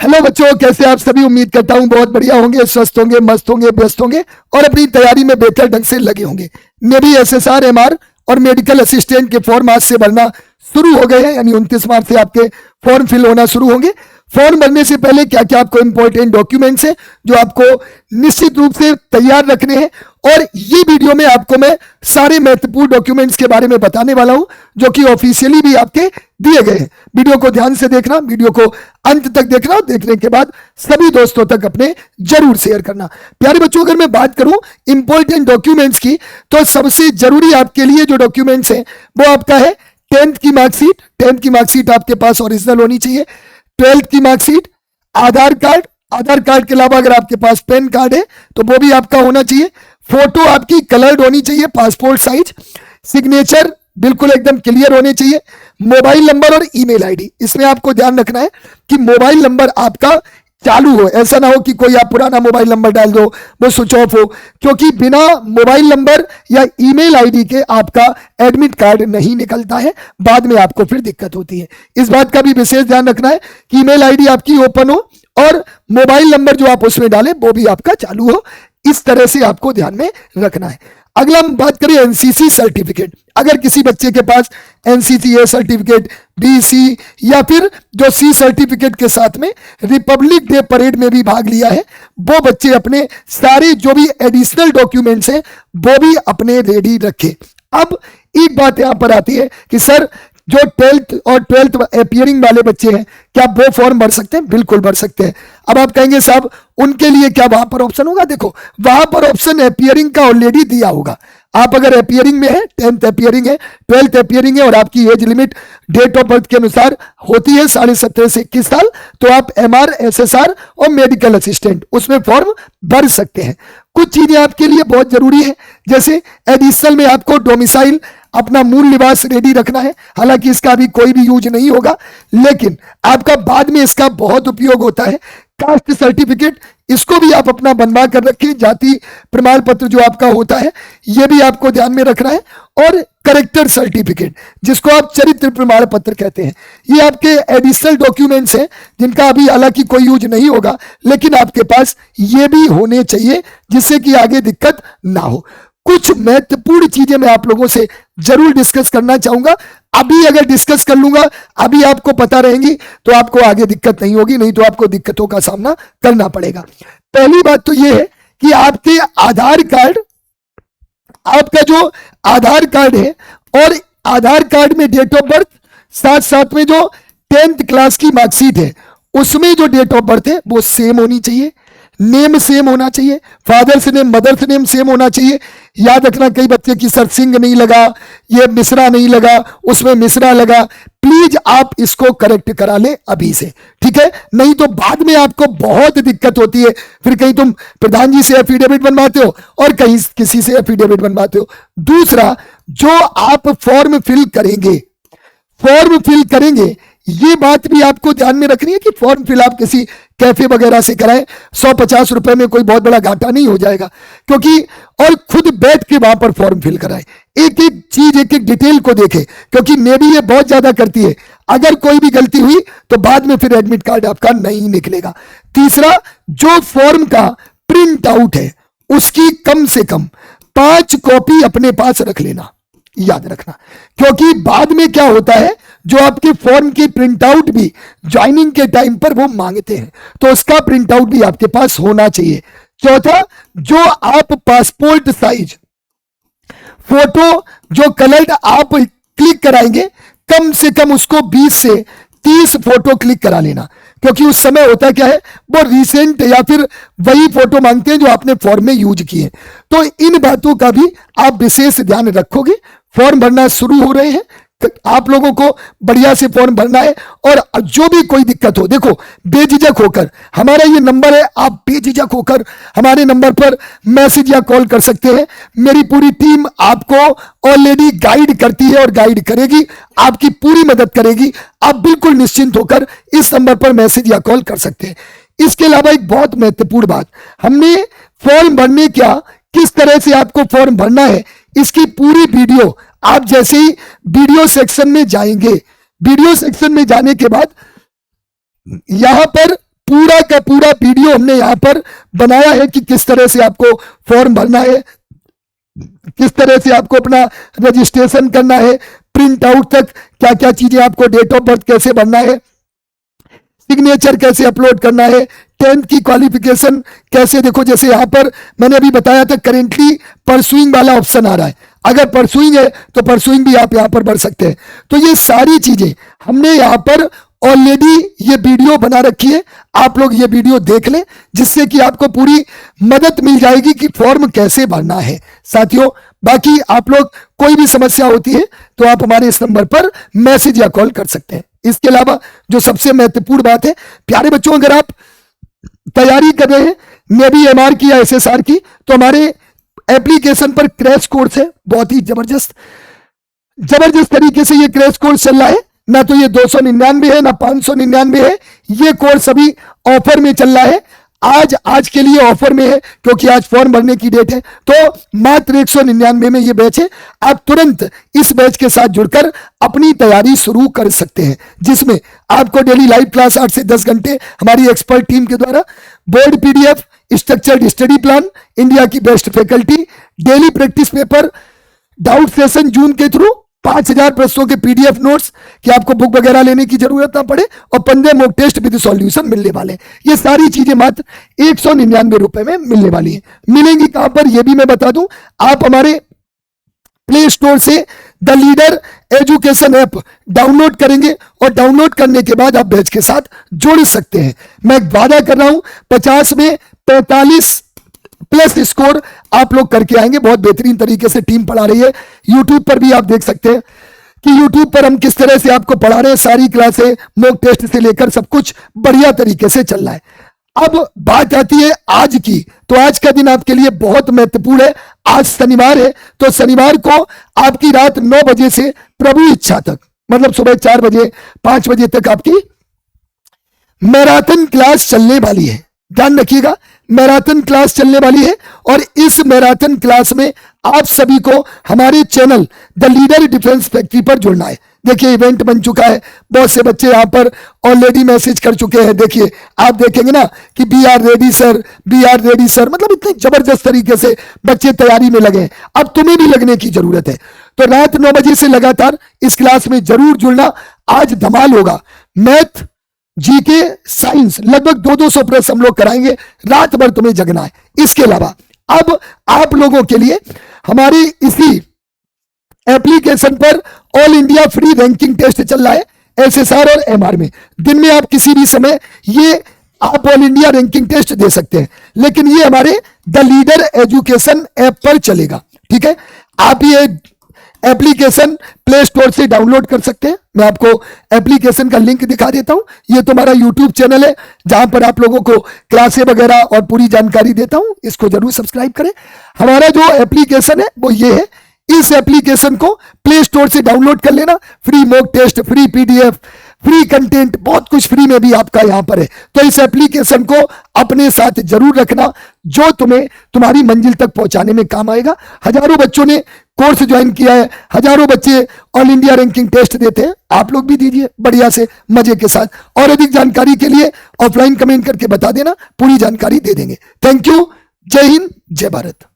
Hello बच्चों, कैसे आप सभी? उम्मीद करता हूं बहुत बढ़िया होंगे, स्वस्थ होंगे, मस्त होंगे, व्यस्त होंगे और अपनी तैयारी में बेहतर ढंग से लगे होंगे। मेरी SSR MR और मेडिकल असिस्टेंट के फॉर्म आज से भरना शुरू हो गए हैं, यानी 29 मार्च से आपके फॉर्म फिल होना शुरू होंगे। फॉर्म भरने से पहले क्या क्या आपको इंपॉर्टेंट डॉक्यूमेंट्स है जो आपको निश्चित रूप से तैयार रखने हैं, और ये वीडियो में आपको मैं सारे महत्वपूर्ण डॉक्यूमेंट्स के बारे में बताने वाला हूं जो कि ऑफिशियली भी आपके दिए गए हैं। वीडियो को ध्यान से देखना, वीडियो को अंत तक देखना और देखने के बाद सभी दोस्तों तक अपने जरूर शेयर करना। प्यारे बच्चों, अगर मैं बात करूं इंपॉर्टेंट डॉक्यूमेंट्स की, तो सबसे जरूरी आपके लिए जो डॉक्यूमेंट्स है वो आपका है 10th की मार्कशीट। 10th की मार्कशीट आपके पास ओरिजिनल होनी चाहिए। 12th की मार्कशीट, आधार कार्ड, आधार कार्ड के अलावा अगर आपके पास पैन कार्ड है तो वो भी आपका होना चाहिए। फोटो आपकी कलर्ड होनी चाहिए, पासपोर्ट साइज। सिग्नेचर बिल्कुल एकदम क्लियर होने चाहिए। मोबाइल नंबर और ईमेल आईडी, इसमें आपको ध्यान रखना है कि मोबाइल नंबर आपका चालू हो। ऐसा ना हो कि कोई आप पुराना मोबाइल नंबर डाल दो वो स्विच ऑफ हो, क्योंकि बिना मोबाइल नंबर या ईमेल आईडी के आपका एडमिट कार्ड नहीं निकलता है, बाद में आपको फिर दिक्कत होती है। इस बात का भी विशेष ध्यान रखना है कि ईमेल आईडी आपकी ओपन हो और मोबाइल नंबर जो आप उसमें डालें वो भी आपका चालू हो। इस तरह से आपको ध्यान में रखना है। अगला हम बात करें एनसीसी सर्टिफिकेट। अगर किसी बच्चे के पास एनसीसी ए सर्टिफिकेट, बीसी या फिर जो सी सर्टिफिकेट के साथ में रिपब्लिक डे परेड में भी भाग लिया है, वो बच्चे अपने सारे जो भी एडिशनल डॉक्यूमेंट्स हैं वो भी अपने रेडी रखें। अब एक बात यहां पर आती है कि सर जो 12th और 12th अपियरिंग वाले बच्चे हैं, क्या वो फॉर्म भर सकते हैं? बिल्कुल भर सकते हैं। अब आप कहेंगे साहब उनके लिए क्या वहां पर ऑप्शन होगा? देखो, वहां पर ऑप्शन अपियरिंग का ऑलरेडी दिया होगा। आप अगर अपियरिंग में है, 10th अपियरिंग है, 12th अपियरिंग है और आपकी age limit date of birth के अनुसार होती है 17.5 से 21 साल, तो आप MR, SSR और मेडिकल असिस्टेंट उसमें फॉर्म भर सकते हैं। कुछ चीजें आपके लिए बहुत जरूरी है, जैसे एडिशनल में आपको डोमिसाइल, अपना मूल निवास रेडी रखना है। हालांकि इसका अभी कोई भी यूज नहीं होगा, लेकिन आपका बाद में इसका बहुत उपयोग होता है। कास्ट सर्टिफिकेट, इसको भी आप अपना बनवा कर रखें। जाति प्रमाण पत्र जो आपका होता है यह भी आपको ध्यान में रखना है। और करेक्टर सर्टिफिकेट, जिसको आप चरित्र प्रमाण पत्र कहते हैं, ये आपके एडिशनल डॉक्यूमेंट्स हैं जिनका अभी हालांकि कोई यूज नहीं होगा, लेकिन आपके पास ये भी होने चाहिए जिससे कि आगे दिक्कत ना हो। कुछ महत्वपूर्ण चीजें मैं आप लोगों से जरूर डिस्कस करना चाहूंगा। अभी अगर डिस्कस कर लूंगा, अभी आपको पता रहेंगी तो आपको आगे दिक्कत नहीं होगी, नहीं तो आपको दिक्कतों का सामना करना पड़ेगा। पहली बात तो यह है कि आपके आधार कार्ड, आपका जो आधार कार्ड है और आधार कार्ड में डेट ऑफ बर्थ, साथ साथ में जो 10th क्लास की मार्कशीट है उसमें जो डेट ऑफ बर्थ है वो सेम होनी चाहिए। नेम सेम होना चाहिए, father's name, mother's name same होना चाहिए। याद रखना, कई बच्चे की सर सिंह नहीं लगा, ये मिश्रा नहीं लगा, उसमें मिश्रा लगा। प्लीज आप इसको करेक्ट करा ले अभी से, ठीक है? नहीं तो बाद में आपको बहुत दिक्कत होती है। फिर कहीं तुम प्रधान जी से एफिडेविट बनवाते हो और कहीं किसी से एफिडेविट बनवाते हो। दूसरा, जो आप फॉर्म फिल करेंगे ये बात भी आपको ध्यान में रखनी है कि फॉर्म फिल आप किसी कैफे वगैरह से कराएं। 150 रुपए में कोई बहुत बड़ा घाटा नहीं हो जाएगा, क्योंकि और खुद बैठ के वहां पर फॉर्म फिल कराएं। एक एक चीज, एक एक डिटेल को देखें, क्योंकि मे भी ये बहुत ज्यादा करती है। अगर कोई भी गलती हुई तो बाद में फिर एडमिट कार्ड आपका नहीं निकलेगा। तीसरा, जो फॉर्म का प्रिंट आउट है उसकी कम से कम 5 कॉपी अपने पास रख लेना, याद रखना, क्योंकि बाद में क्या होता है, जो आपके फॉर्म की प्रिंट आउट भी ज्वाइनिंग के टाइम पर वो मांगते हैं, तो उसका प्रिंट आउट भी आपके पास होना चाहिए। चौथा, जो आप पासपोर्ट साइज फोटो जो कलर्ड आप क्लिक कराएंगे, कम से कम उसको 20 से 30 फोटो क्लिक करा लेना, क्योंकि उस समय होता क्या है, वो रिसेंट या फिर वही फोटो मांगते हैं जो आपने फॉर्म में यूज किए। तो इन बातों का भी आप विशेष ध्यान रखोगे। फॉर्म भरना शुरू हो रहे हैं, आप लोगों को बढ़िया से फॉर्म भरना है। और जो भी कोई दिक्कत हो, देखो बेझिझक होकर, हमारा ये नंबर है, आप बेझिझक होकर हमारे नंबर पर मैसेज या कॉल कर सकते हैं। मेरी पूरी टीम आपको ऑलरेडी गाइड करती है और गाइड करेगी, आपकी पूरी मदद करेगी। आप बिल्कुल निश्चिंत होकर इस नंबर पर मैसेज या कॉल कर सकते हैं। इसके अलावा एक बहुत महत्वपूर्ण बात, हमने फॉर्म भरने क्या, किस तरह से आपको फॉर्म भरना है, इसकी पूरी वीडियो आप जैसे ही वीडियो सेक्शन में जाएंगे, वीडियो सेक्शन में जाने के बाद यहां पर पूरा का पूरा वीडियो हमने यहाँ पर बनाया है कि किस तरह से आपको फॉर्म भरना है, किस तरह से आपको अपना रजिस्ट्रेशन करना है, प्रिंट आउट तक क्या क्या चीजें आपको, डेट ऑफ बर्थ कैसे भरना है, सिग्नेचर कैसे अपलोड करना है, 10th की क्वालिफिकेशन कैसे, देखो जैसे यहां पर मैंने अभी बताया था करेंटली परसुइंग वाला ऑप्शन आ रहा है, अगर परसुइंग है तो परसुइंग भी आप यहां पर भर सकते हैं। तो ये सारी चीजें हमने यहां पर ऑलरेडी ये वीडियो बना रखी है, आप लोग ये वीडियो देख लें जिससे कि आपको पूरी मदद मिल जाएगी कि फॉर्म कैसे भरना है। साथियों बाकी आप लोग कोई भी समस्या होती है तो आप हमारे इस नंबर पर मैसेज या कॉल कर सकते हैं। इसके अलावा जो सबसे महत्वपूर्ण बात है प्यारे बच्चों, अगर आप तैयारी कर रहे हैं नेवी एमआर की या एसएसआर की, तो हमारे एप्लीकेशन पर क्रैश कोर्स है, बहुत ही जबरदस्त तरीके से ये क्रैश कोर्स चल रहा है। ना तो ये 299 है ना 599 है, ये कोर्स अभी ऑफर में चल रहा है। आज के लिए ऑफर में है क्योंकि आज फॉर्म भरने की डेट है, तो मात्र 199 में ये बैच है। आप तुरंत इस बैच के साथ जुड़कर अपनी तैयारी शुरू कर सकते हैं, जिसमें आपको डेली लाइव क्लास 8 से 10 घंटे हमारी एक्सपर्ट टीम के द्वारा, board PDF, structured study plan, India की best faculty, daily practice paper, doubt session Zoom के थ्रू, 5000 प्रश्नों के पीडीएफ नोट्स कि आपको बुक वगैरह लेने की जरूरत ना पड़े, और 15 मॉक टेस्ट विद सॉल्यूशन मिलने वाले। ये सारी चीजें मात्र 199 रुपए में मिलने वाली है। मिलेंगी कहां पर ये भी मैं बता दूं, आप हमारे प्ले स्टोर से the leader education app download करेंगे और डाउनलोड करने के बाद आप बैच के साथ जुड़ सकते हैं। मैं वादा कर रहा हूं 50 में 45 प्लस स्कोर आप लोग करके आएंगे। बहुत बेहतरीन तरीके से टीम पढ़ा रही है। यूट्यूब पर भी आप देख सकते हैं कि यूट्यूब पर हम किस तरह से आपको पढ़ा रहे हैं, सारी क्लासें मॉक टेस्ट से लेकर सब कुछ बढ़िया तरीके से चल रहा है। अब बात आती है आज की, तो आज का दिन आपके लिए बहुत महत्वपूर्ण है। आज शनिवार है, तो शनिवार को आपकी रात 9 बजे से प्रभु इच्छा तक, मतलब सुबह 4 बजे 5 बजे तक आपकी मैराथन क्लास चलने वाली है। ध्यान रखिएगा, मैराथन क्लास चलने वाली है और इस मैराथन क्लास में आप सभी को हमारे channel the leader defence factory पर जुड़ना है। देखिए इवेंट बन चुका है, बहुत से बच्चे यहां पर ऑलरेडी मैसेज कर चुके हैं। देखिए आप देखेंगे ना कि we are ready sir, we are ready sir, मतलब इतने जबरदस्त तरीके से बच्चे तैयारी में लगे हैं। अब तुम्हें भी लगने की जरूरत है, तो रात 9 बजे से लगातार इस क्लास में जरूर जुड़ना। आज धमाल होगा, मैथ, जीके, साइंस, लगभग 200 प्रश्न हम लोग कराएंगे। रात भर तुम्हें जगना है। इसके अलावा अब आप लोगों के लिए हमारी इसी एप्लीकेशन पर all India free ranking test चल रहा है, एसएसआर और एमआर में। दिन में आप किसी भी समय ये आप ऑल इंडिया रैंकिंग टेस्ट दे सकते हैं, लेकिन ये हमारे द लीडर एजुकेशन ऐप पर चलेगा। ठीक है, आप ये एप्लीकेशन प्ले स्टोर से डाउनलोड कर सकते हैं। मैं आपको एप्लीकेशन का लिंक दिखा देता हूं। ये तो हमारा यूट्यूब चैनल है जहां पर आप लोगों को क्लासें वगैरह और पूरी जानकारी देता हूं, इसको जरूर सब्सक्राइब करें। हमारा जो एप्लीकेशन है वो ये है, इस एप्लीकेशन को प्ले स्टोर से डाउनलोड कर लेना। Free mock test, free PDF, free content, बहुत कुछ फ्री में भी आपका यहां पर है। तो इस एप्लीकेशन को अपने साथ जरूर रखना, जो तुम्हें तुम्हारी मंजिल तक पहुंचाने में काम आएगा। हजारों बच्चों ने कोर्स ज्वाइन किया है, हजारों बच्चे ऑल इंडिया रैंकिंग टेस्ट देते हैं। आप लोग भी दीजिए बढ़िया से मजे के साथ। और अधिक जानकारी के लिए ऑफलाइन कमेंट करके बता देना, पूरी जानकारी दे देंगे। Thank you. जय हिंद, जय भारत।